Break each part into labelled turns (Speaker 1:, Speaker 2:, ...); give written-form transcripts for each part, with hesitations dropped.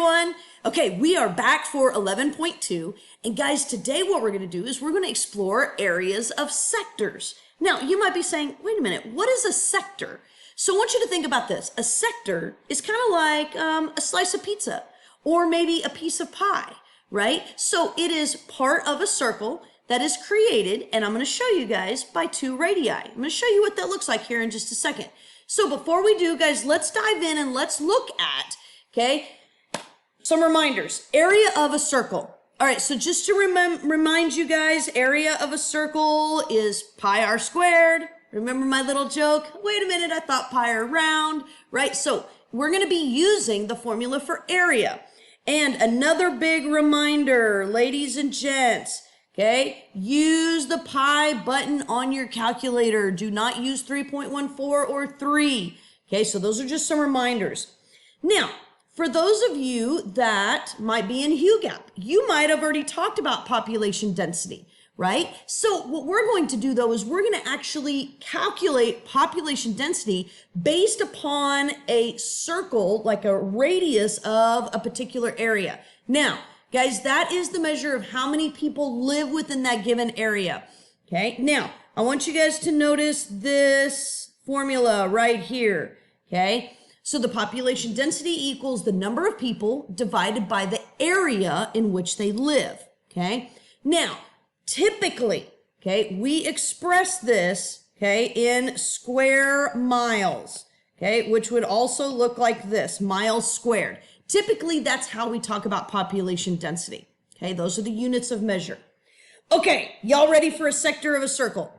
Speaker 1: everyone. Okay, we are back for 11.2. And guys, today what we're going to do is we're going to explore areas of sectors. Now, you might be saying, wait a minute, what is a sector? So I want you to think about this. A sector is kind of like a slice of pizza or maybe a piece of pie, right? So it is part of a circle that is created, and I'm going to show you guys by two radii. I'm going to show you what that looks like here in just a second. So before we do, guys, let's dive in and let's look at, okay, some reminders. Area of a circle. All right, so just to remind you guys, area of a circle is pi r squared. Remember my little joke? Wait a minute, I thought pi r round, right? So we're going to be using the formula for area. And another big reminder, ladies and gents, okay, use the pi button on your calculator. Do not use 3.14 or 3. Okay, so those are just some reminders. Now, for those of you that might be in HuGAP, you might have already talked about population density, right? So what we're going to do though is we're going to actually calculate population density based upon a circle, like a radius of a particular area. Now, guys, that is the measure of how many people live within that given area. Okay, now I want you guys to notice this formula right here. Okay, so the population density equals the number of people divided by the area in which they live. Okay, now typically, okay, we express this, okay, in square miles, okay, which would also look like this, miles squared. Typically, that's how we talk about population density. Okay, those are the units of measure. Okay, y'all ready for a sector of a circle?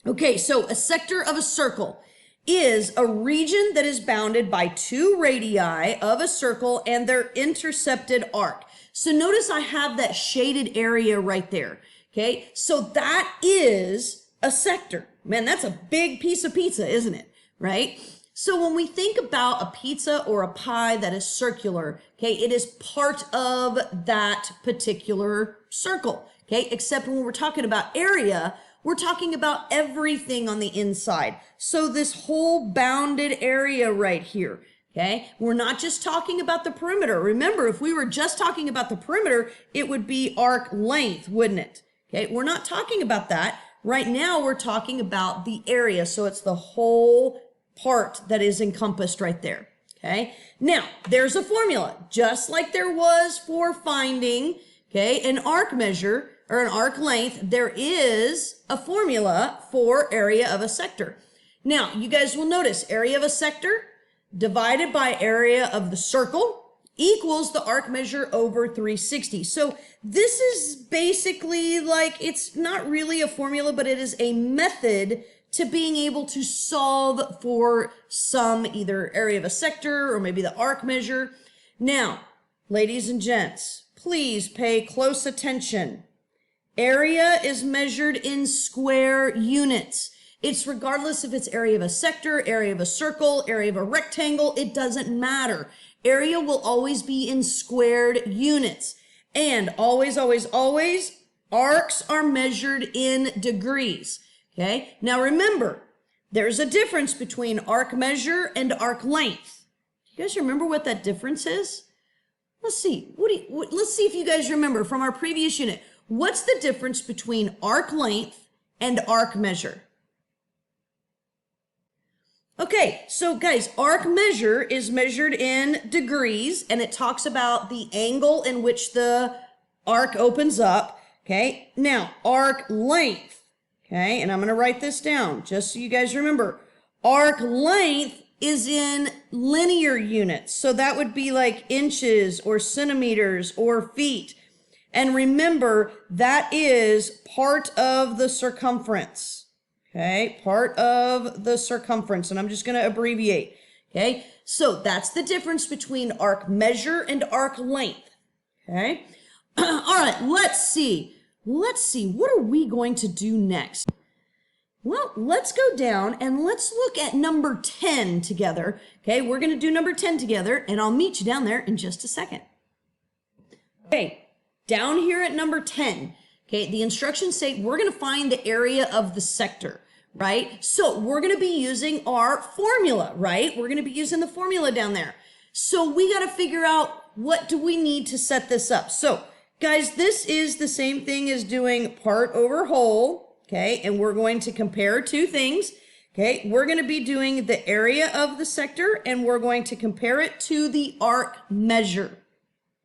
Speaker 1: Okay, so a sector of a circle is a region that is bounded by two radii of a circle and their intercepted arc. So notice I have that shaded area right there. Okay, so that is a sector. Man, that's a big piece of pizza, isn't it? Right? So when we think about a pizza or a pie that is circular, okay, it is part of that particular circle, okay? Except when we're talking about area, we're talking about everything on the inside. So this whole bounded area right here, okay? We're not just talking about the perimeter. Remember, if we were just talking about the perimeter, it would be arc length, wouldn't it? Okay, we're not talking about that. Right now, we're talking about the area. So it's the whole part that is encompassed right there. Okay, now there's a formula just like there was for finding, okay, an arc measure or an arc length. There is a formula for area of a sector. Now you guys will notice area of a sector divided by area of the circle equals the arc measure over 360. So this is basically like, it's not really a formula, but it is a method to being able to solve for some either area of a sector or maybe the arc measure. Now, ladies and gents, please pay close attention. Area is measured in square units. It's regardless if it's area of a sector, area of a circle, area of a rectangle, it doesn't matter. Area will always be in squared units. And always, always, always, arcs are measured in degrees. Okay, now remember, there's a difference between arc measure and arc length. You guys remember what that difference is? Let's see. Let's see if you guys remember from our previous unit. What's the difference between arc length and arc measure? Okay, so guys, arc measure is measured in degrees, and it talks about the angle in which the arc opens up. Okay, now arc length. Okay, and I'm going to write this down just so you guys remember. Arc length is in linear units. So that would be like inches or centimeters or feet. And remember, that is part of the circumference. Okay, part of the circumference. And I'm just going to abbreviate. Okay, so that's the difference between arc measure and arc length. Okay, all right, let's see. Let's see, what are we going to do next? Well, let's go down and let's look at number 10 together. Okay, we're going to do number 10 together, and I'll meet you down there in just a second. Okay, down here at number 10, okay, the instructions say we're going to find the area of the sector, right? So we're going to be using our formula, right? We're going to be using the formula down there. So we got to figure out what do we need to set this up? So guys, this is the same thing as doing part over whole, okay? And we're going to compare two things, okay? We're going to be doing the area of the sector, and we're going to compare it to the arc measure.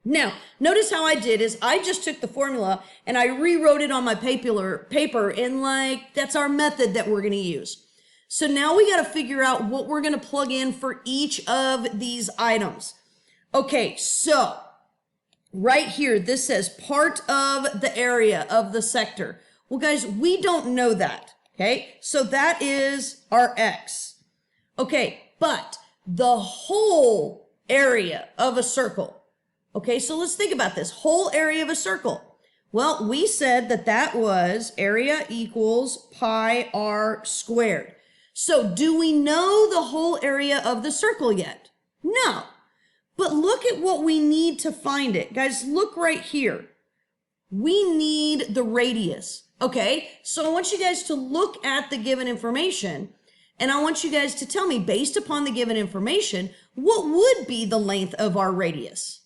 Speaker 1: Now, notice how I did is I just took the formula and I rewrote it on my paper and like, that's our method that we're going to use. So now we got to figure out what we're going to plug in for each of these items. Okay, so right here, this says part of the area of the sector. Well, guys, we don't know that, okay? So that is our X. Okay, but the whole area of a circle. Okay, so let's think about this whole area of a circle. Well, we said that that was area equals pi r squared. So do we know the whole area of the circle yet? No. But look at what we need to find it. Guys, look right here. We need the radius. Okay, so I want you guys to look at the given information, and I want you guys to tell me, based upon the given information, what would be the length of our radius?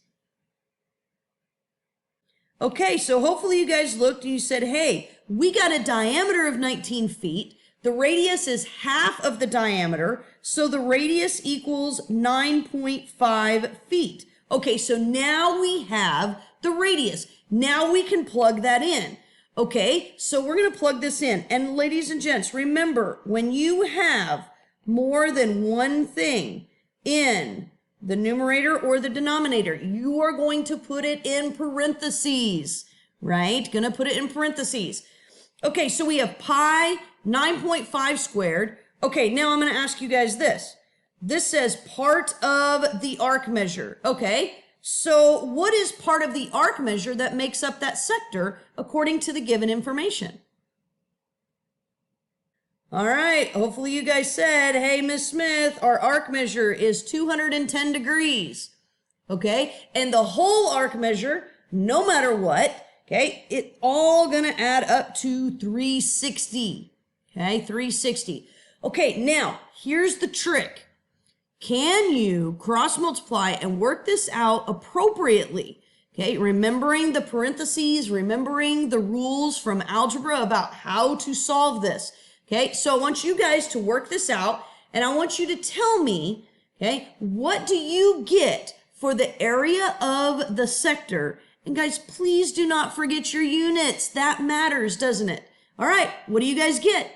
Speaker 1: Okay, so hopefully you guys looked and you said, hey, we got a diameter of 19 feet. The radius is half of the diameter, so the radius equals 9.5 feet. Okay, so now we have the radius. Now we can plug that in. Okay, so we're going to plug this in. And ladies and gents, remember, when you have more than one thing in the numerator or the denominator, you are going to put it in parentheses, right? Gonna put it in parentheses. Okay, so we have pi 9.5 squared. Okay, now I'm gonna ask you guys this. This says part of the arc measure. Okay, so what is part of the arc measure that makes up that sector according to the given information? All right, hopefully you guys said, hey, Miss Smith, our arc measure is 210 degrees, okay? And the whole arc measure, no matter what, okay, it's all gonna add up to 360, okay, 360. Okay, now, here's the trick. Can you cross multiply and work this out appropriately? Okay, remembering the parentheses, remembering the rules from algebra about how to solve this. Okay, so I want you guys to work this out, and I want you to tell me, okay, what do you get for the area of the sector? And guys, please do not forget your units. That matters, doesn't it? All right, what do you guys get?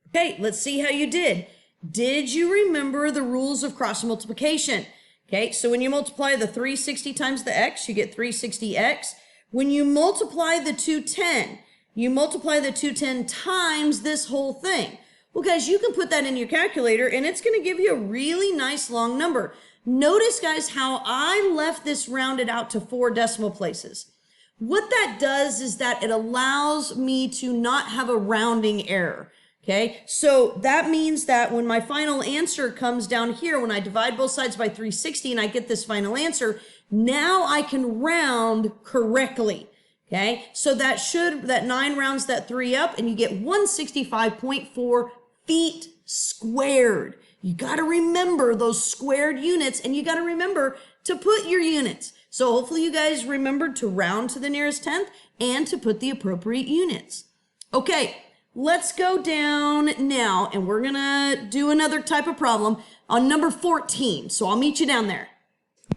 Speaker 1: Okay, let's see how you did. Did you remember the rules of cross multiplication? Okay, so when you multiply the 360 times the x, you get 360x. When you multiply the 210, you multiply the 210 times this whole thing. Well, guys, you can put that in your calculator and it's going to give you a really nice long number. Notice, guys, how I left this rounded out to 4 decimal places. What that does is that it allows me to not have a rounding error. Okay, so that means that when my final answer comes down here, when I divide both sides by 360 and I get this final answer, now I can round correctly. Okay, so that 9 rounds that 3 up and you get 165.4 feet squared. You got to remember those squared units, and you got to remember to put your units. So hopefully you guys remembered to round to the nearest tenth and to put the appropriate units. Okay, let's go down now, and we're going to do another type of problem on number 14. So I'll meet you down there.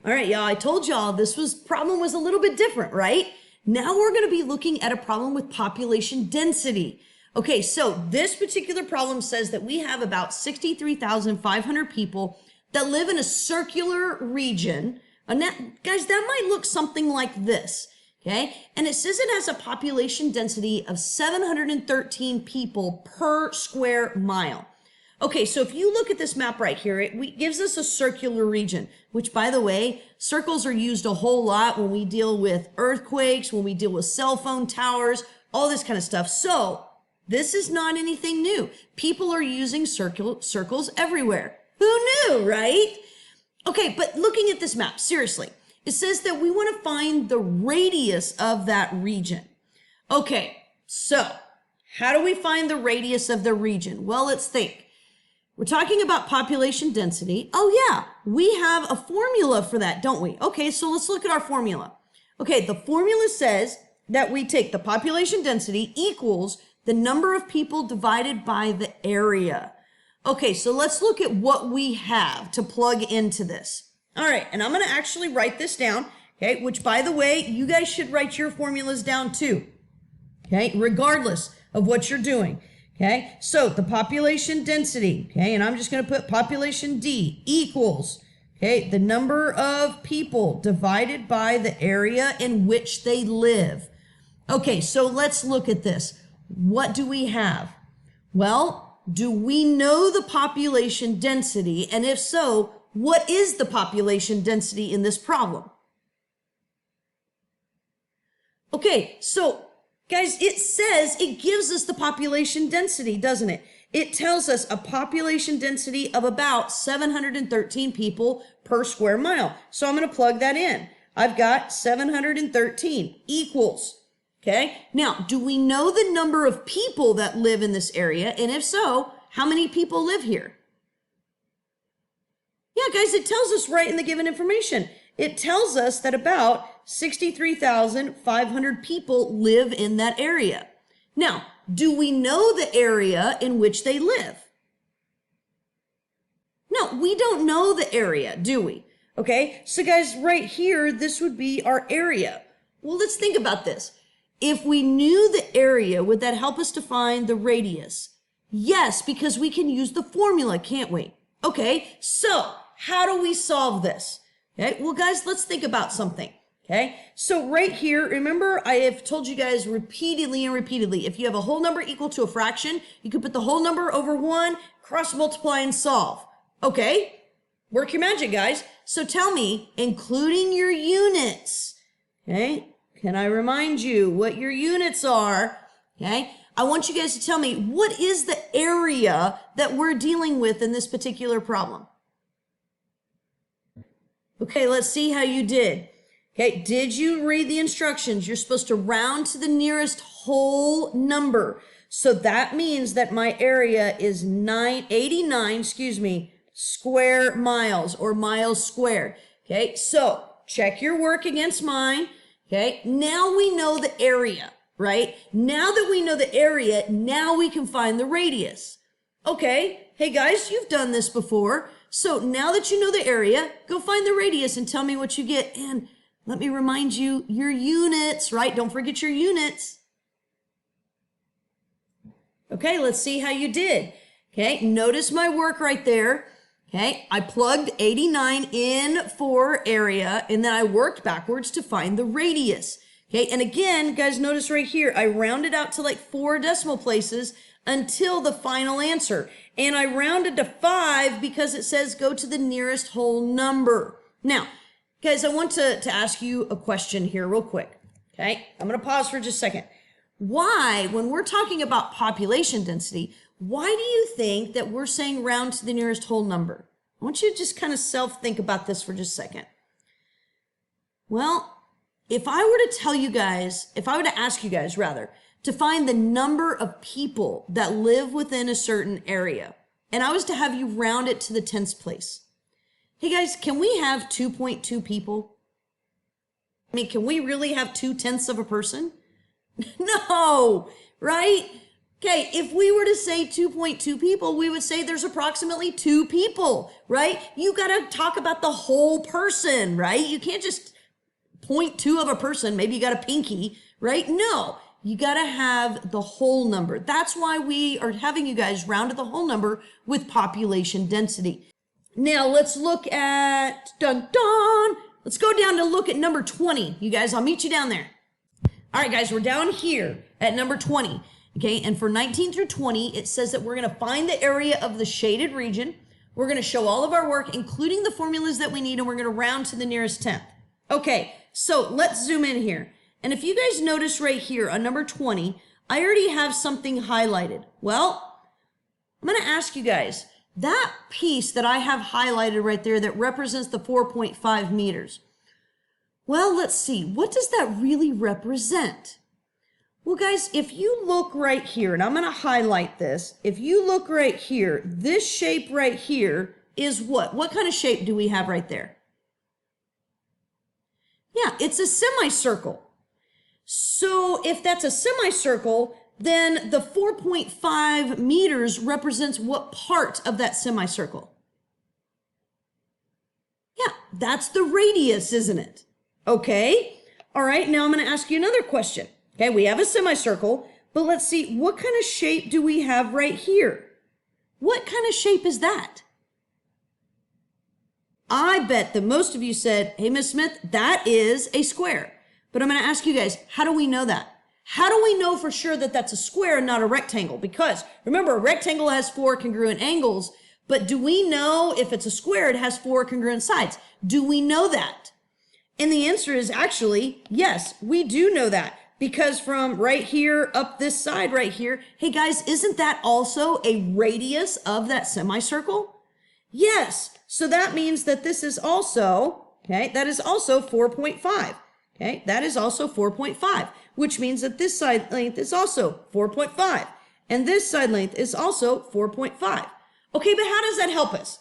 Speaker 1: All right, y'all, I told y'all this problem was a little bit different, right? Now we're going to be looking at a problem with population density. Okay, so this particular problem says that we have about 63,500 people that live in a circular region. And that, guys, that might look something like this, okay? And it says it has a population density of 713 people per square mile. Okay, so if you look at this map right here, it gives us a circular region, which, by the way, circles are used a whole lot when we deal with earthquakes, when we deal with cell phone towers, all this kind of stuff. So this is not anything new. People are using circles everywhere. Who knew, right? Okay, but looking at this map, seriously, it says that we want to find the radius of that region. Okay, so how do we find the radius of the region? Well, let's think. We're talking about population density. Oh yeah, we have a formula for that, don't we? Okay, so let's look at our formula. Okay, the formula says that we take the population density equals the number of people divided by the area. Okay, so let's look at what we have to plug into this. All right, and I'm going to actually write this down, okay, which by the way, you guys should write your formulas down too, okay, regardless of what you're doing. Okay, so the population density, okay, and I'm just going to put population D equals, okay, the number of people divided by the area in which they live. Okay, so let's look at this. What do we have? Well, do we know the population density? And if so, what is the population density in this problem? Okay, so guys, it says, it gives us the population density, doesn't it? It tells us a population density of about 713 people per square mile. So I'm going to plug that in. I've got 713 equals. Okay, now, do we know the number of people that live in this area? And if so, how many people live here? Yeah, guys, it tells us right in the given information. It tells us that about 63,500 people live in that area. Now, do we know the area in which they live? No, we don't know the area, do we? Okay, so guys, right here, this would be our area. Well, let's think about this. If we knew the area, would that help us to find the radius? Yes, because we can use the formula, can't we? Okay, so how do we solve this? Okay, well, guys, let's think about something. Okay, so right here, remember, I have told you guys repeatedly and repeatedly, if you have a whole number equal to a fraction, you can put the whole number over 1, cross multiply and solve. Okay, work your magic, guys. So tell me, including your units, okay, can I remind you what your units are? Okay, I want you guys to tell me, what is the area that we're dealing with in this particular problem? Okay, let's see how you did. Okay, did you read the instructions? You're supposed to round to the nearest whole number. So that means that my area is 89 square miles or miles squared. Okay, so check your work against mine. Okay, now we know the area, right? Now that we know the area, now we can find the radius. Okay, hey guys, you've done this before. So now that you know the area, go find the radius and tell me what you get. And let me remind you, your units, right? Don't forget your units. Okay, let's see how you did. Okay, notice my work right there. Okay, I plugged 89 in for area, and then I worked backwards to find the radius. Okay, and again, guys, notice right here, I rounded out to like 4 decimal places until the final answer. And I rounded to 5 because it says go to the nearest whole number. Now, guys, I want to ask you a question here real quick. Okay, I'm going to pause for just a second. Why, when we're talking about population density, why do you think that we're saying round to the nearest whole number? I want you to just kind of self-think about this for just a second. Well, if I were to tell you guys, if I were to ask you guys rather, to find the number of people that live within a certain area, and I was to have you round it to the 10th place. Hey guys, can we have 2.2 people? I mean, can we really have 2/10 of a person? No, right? Okay, if we were to say 2.2 people, we would say there's approximately 2 people, right? You got to talk about the whole person, right? You can't just 0.2 of a person. Maybe you got a pinky, right? No, you got to have the whole number. That's why we are having you guys round to the whole number with population density. Now let's look at, let's go down to look at number 20. You guys, I'll meet you down there. All right, guys, we're down here at number 20. Okay, and for 19 through 20, it says that we're going to find the area of the shaded region. We're going to show all of our work, including the formulas that we need, and we're going to round to the nearest 10th. Okay, so let's zoom in here. And if you guys notice right here on number 20, I already have something highlighted. Well, I'm going to ask you guys, that piece that I have highlighted right there that represents the 4.5 meters. Well, let's see, what does that really represent? Well, guys, if you look right here, and I'm going to highlight this, if you look right here, this shape right here is what? What kind of shape do we have right there? Yeah, it's a semicircle. So if that's a semicircle, then the 4.5 meters represents what part of that semicircle? Yeah, that's the radius, isn't it? Okay. All right, now I'm going to ask you another question. Okay, we have a semicircle, but let's see, what kind of shape do we have right here? What kind of shape is that? I bet that most of you said, hey, Miss Smith, that is a square. But I'm going to ask you guys, how do we know that? How do we know for sure that that's a square and not a rectangle? Because remember, a rectangle has 4 congruent angles, but do we know if it's a square, it has 4 congruent sides? Do we know that? And the answer is actually, yes, we do know that. Because from right here up this side right here, hey guys, isn't that also a radius of that semicircle? Yes. So that means that this is also, okay, that is also 4.5. Okay, that is also 4.5, which means that this side length is also 4.5. And this side length is also 4.5. Okay, but how does that help us?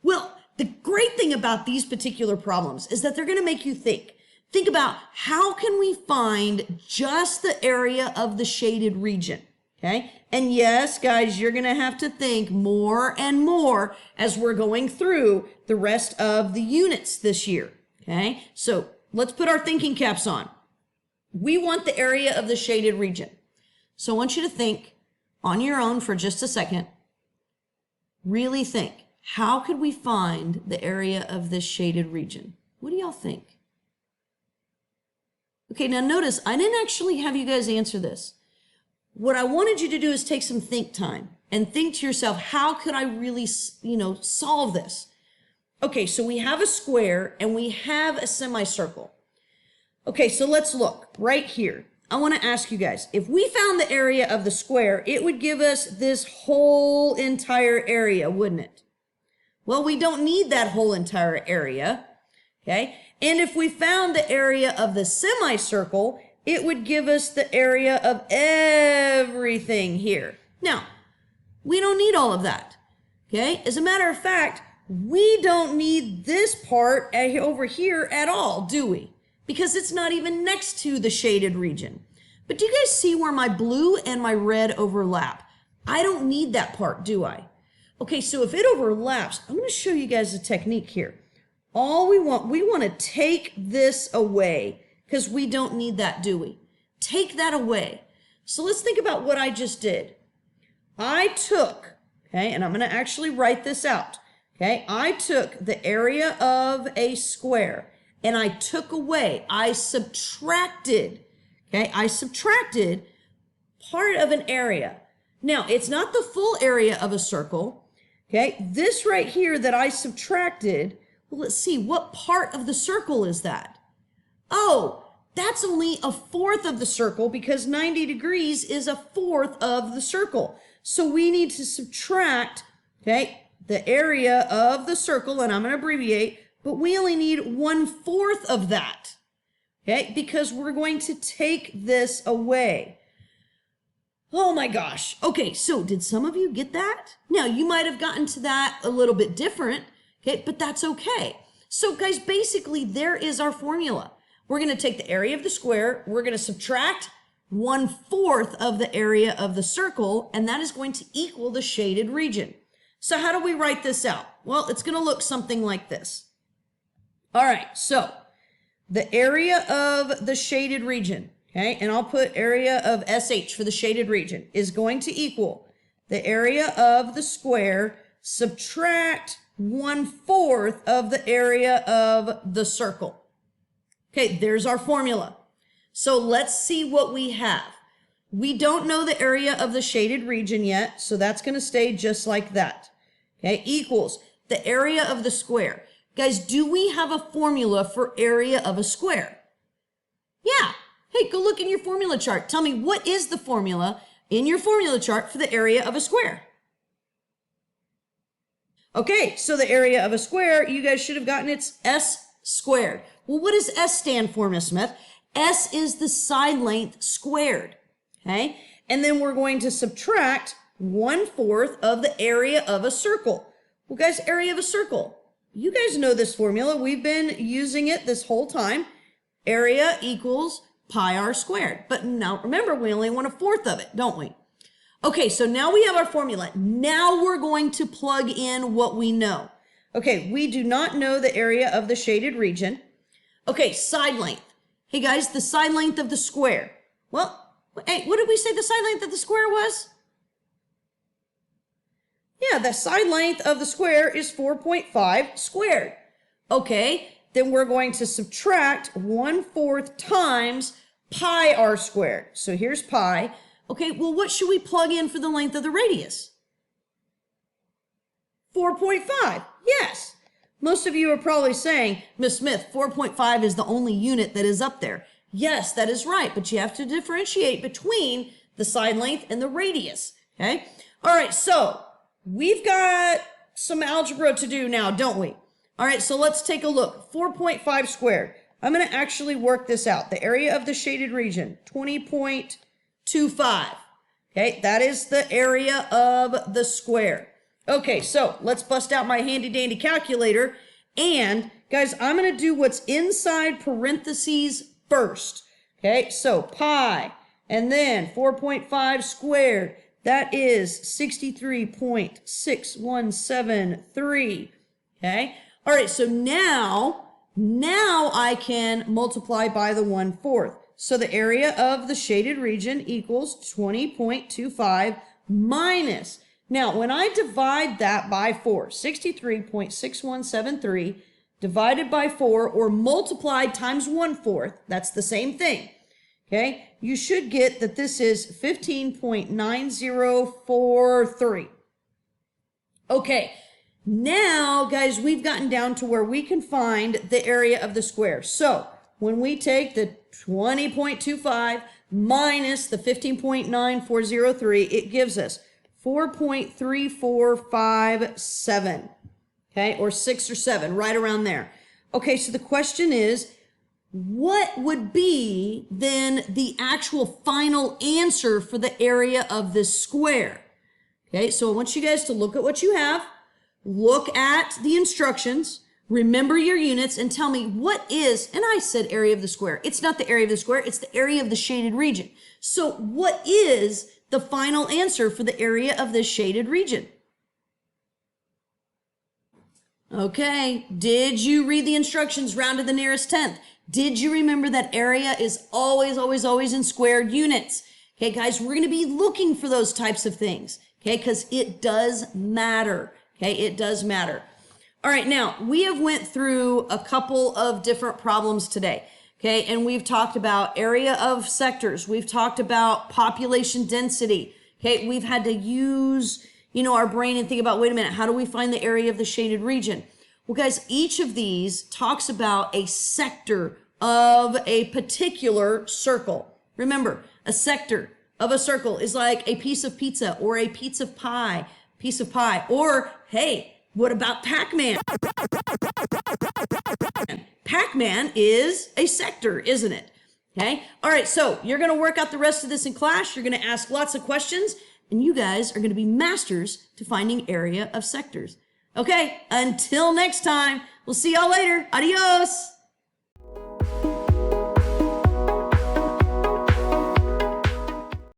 Speaker 1: Well, the great thing about these particular problems is that they're going to make you think. Think about how can we find just the area of the shaded region, okay? And yes, guys, you're going to have to think more and more as we're going through the rest of the units this year, okay? So let's put our thinking caps on. We want the area of the shaded region. So I want you to think on your own for just a second. Really think, how could we find the area of this shaded region? What do y'all think? Okay, now notice, I didn't actually have you guys answer this. What I wanted you to do is take some think time and think to yourself, how could I really, solve this? Okay, so we have a square and we have a semicircle. Okay, so let's look right here. I want to ask you guys, if we found the area of the square, it would give us this whole entire area, wouldn't it? Well, we don't need that whole entire area, okay? And if we found the area of the semicircle, it would give us the area of everything here. Now, we don't need all of that, okay? As a matter of fact, we don't need this part over here at all, do we? Because it's not even next to the shaded region. But do you guys see where my blue and my red overlap? I don't need that part, do I? Okay, so if it overlaps, I'm going to show you guys a technique here. All we want to take this away because we don't need that, do we? Take that away. So let's think about what I just did. I took, okay, and I'm going to actually write this out. Okay, I took the area of a square and I took away, I subtracted, okay, I subtracted part of an area. Now, it's not the full area of a circle, okay? This right here that I subtracted, well, let's see, what part of the circle is that? Oh, that's only a fourth of the circle because 90 degrees is a fourth of the circle. So we need to subtract, okay, the area of the circle, and I'm going to abbreviate, but we only need 1/4 of that, okay, because we're going to take this away. Oh my gosh. Okay, so did some of you get that? Now, you might have gotten to that a little bit different, okay, but that's okay. So guys, basically there is our formula. We're going to take the area of the square, we're going to subtract 1/4 of the area of the circle, and that is going to equal the shaded region. So how do we write this out? Well, it's going to look something like this. All right, so the area of the shaded region, okay, and I'll put area of SH for the shaded region, is going to equal the area of the square subtract 1/4 of the area of the circle. Okay, there's our formula. So let's see what we have. We don't know the area of the shaded region yet, so that's going to stay just like that. Okay, equals the area of the square. Guys, do we have a formula for area of a square? Yeah. Hey, go look in your formula chart. Tell me, what is the formula in your formula chart for the area of a square? Okay, so the area of a square, you guys should have gotten it's S squared. Well, what does S stand for, Miss Smith? S is the side length squared. okay? And then we're going to subtract 1/4 of the area of a circle. Well, guys, area of a circle. You guys know this formula. We've been using it this whole time. Area equals pi r squared. But now remember, we only want 1/4 of it, don't we? Okay, so now we have our formula. Now we're going to plug in what we know. Okay, we do not know the area of the shaded region. Okay, side length. Hey guys, the side length of the square. Well, hey, what did we say the side length of the square was? Yeah, the side length of the square is 4.5 squared. Okay, then we're going to subtract 1/4 times pi r squared. So here's pi. Okay, well, what should we plug in for the length of the radius? 4.5. Yes. Most of you are probably saying, Miss Smith, 4.5 is the only unit that is up there. Yes, that is right, but you have to differentiate between the side length and the radius. Okay? All right, so we've got some algebra to do now, don't we? All right, so let's take a look. 4.5 squared. I'm going to actually work this out. The area of the shaded region, 20.25. Okay, that is the area of the square. Okay, so let's bust out my handy dandy calculator. And guys, I'm going to do what's inside parentheses first. Okay, so pi and then 4.5 squared. That is 63.6173. Okay, all right, so now I can multiply by the 1/4. So the area of the shaded region equals 20.25 minus. Now, when I divide that by 4, 63.6173 divided by 4 or multiplied times 1/4, that's the same thing. Okay, you should get that this is 15.9043. Okay, now, guys, we've gotten down to where we can find the area of the square. So when we take the 20.25 minus the 15.9403, it gives us 4.3457, okay, or 6 or 7, right around there. Okay, so the question is, what would be then the actual final answer for the area of this square? Okay, so I want you guys to look at what you have, look at the instructions, remember your units, and tell me what is, and I said area of the square. It's not the area of the square, it's the area of the shaded region. So what is the final answer for the area of this shaded region? Okay, did you read the instructions round to the nearest tenth? Did you remember that area is always, always, always in squared units? Okay, guys, we're going to be looking for those types of things, okay, because it does matter, okay, it does matter. All right, now, we have went through a couple of different problems today, okay, and we've talked about area of sectors. We've talked about population density, okay. We've had to use, our brain and think about, wait a minute, how do we find the area of the shaded region? Well, guys, each of these talks about a sector of a particular circle. Remember, a sector of a circle is like a piece of pizza or a piece of pie, or, hey, what about Pac-Man? Pac-Man is a sector, isn't it? Okay. All right. So you're going to work out the rest of this in class. You're going to ask lots of questions, and you guys are going to be masters to finding area of sectors. Okay. Until next time, we'll see y'all later. Adios.